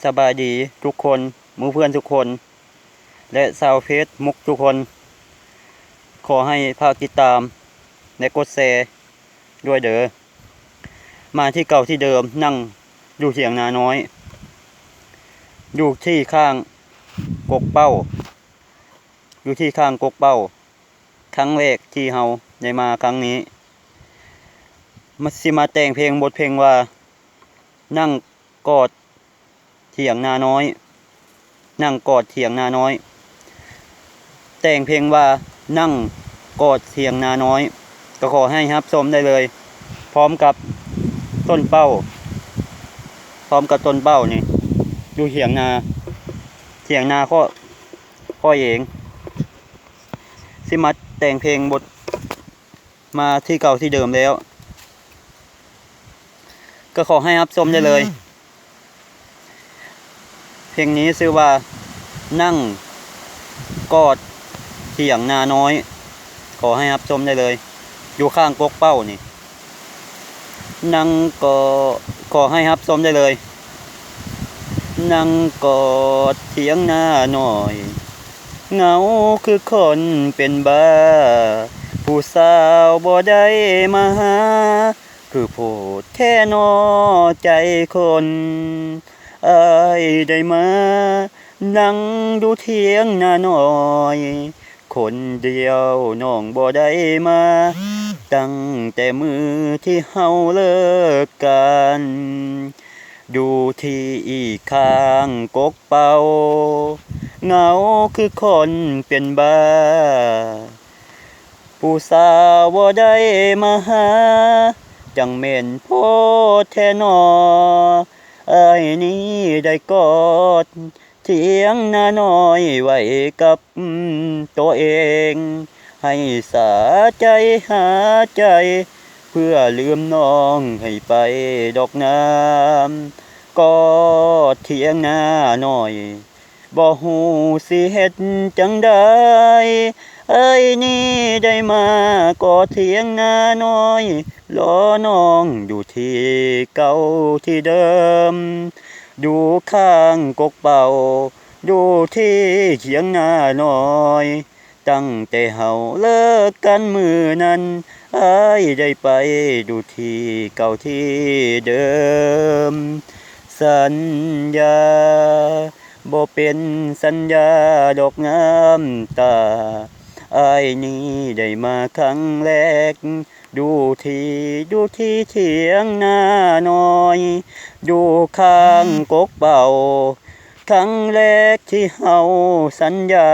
สบายดีทุกคนหมู่เพื่อนทุกคนและชาวเฟซมุกทุกคนขอให้พากติดตามและกดแชร์ด้วยเด้อมาที่เก่าที่เดิมนั่งอยู่เถียงนาน้อยอยู่ที่ข้างกกเป้าอยู่ที่ข้างกกเป้าครั้งแรกที่เฮาได้มาครั้งนี้มาแต่งเพลงบทเพลงว่านั่งกอดเถียงนาน้อยนั่งกอดเถียงนาน้อยแต่งเพลงว่านั่งกอดเถียงนาน้อยก็ขอให้รับชมได้เลยพร้อมกับต้นเป้านี่ดูเถียงนาข้อเองสิมาแต่งเพลงบทมาที่เก่าที่เดิมแล้วก็ขอให้รับชมได้เลยเพลงนี้ชื่อว่านั่งกอดเถียงนาน้อยขอให้รับชมได้เลยอยู่ข้างกกเป้านี่นั่งก็ขอให้รับชมได้เลยนั่งกอดเถียงนาน้อยเหงาคือคนเป็นบ้าผู้สาวบ่ได้มาหาคือโพดแค่นอใจคนอ้ายได้มานั่งดูเถียงนาน้อยคนเดียวน้องบ่ได้มาตั้งแต่มือที่เฮาเลิกกันดูที่อีกข้างกกเป่าเหงาคือคนเป็นบ้าผู้สาวบ่ได้มาหาจังแม่นโพดแท้นออ้ายนี้ได้กอดเถียงนาน้อยไว้กับตัวเองให้สาใจหาใจเพื่อลืมน้องให้ไปดอกน้ำกอดเถียงนาน้อยบ่ฮู้สิเฮ็ดจังใดเอ้ยนี่ได้มากอดเถียงนาน้อยรอน้องอยู่ที่เก่าที่เดิมดูข้างกกเป่าดูที่เถียงนาน้อยตั้งแต่เฮาเลิกกันมือนั้นอ้ายได้ไปดูที่เก่าที่เดิมสัญญาบ่เป็นสัญญาดอกน้ำตาอ้ายนี้ได้มาครั้งแรกดูที่เถียงนาน้อยดูข้างกกเป่าครั้งแรกที่เฮาสัญญา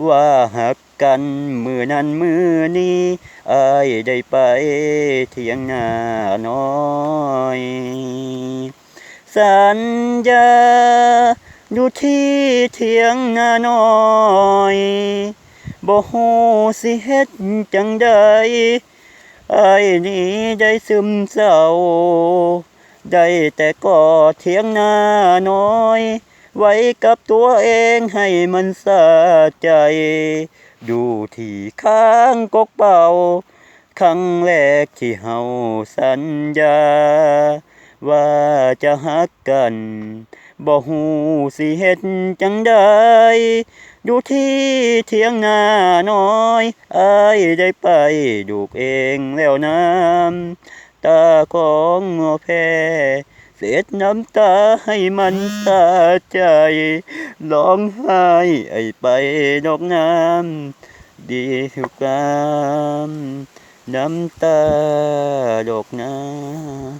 ว่าหักกันมือนั้นมือนี้อ้ายได้ไปเถียงนาน้อยสัญญาอยู่ที่เถียงนาน้อยบ่ฮู้สิเฮ็ดจังใดอ้ายนี้ได้ซึมเศร้าได้แต่กอดเถียงนาน้อยไว้กับตัวเองให้มันสะใจดูที่ข้างกกเป่าครั้งแรกที่เฮาสัญญาว่าจะฮักกันบ่ฮู้สิเฮ็ดจังใดดูที่เถียงนาน้อยอ้ายได้ไปดูเองแล้วน้ำตาของงัวแพเสียดน้ำตาให้มันสะใจร้องไห้ไอ้ไปดอกน้ำดีทุกน้ำตาดอกน้ำ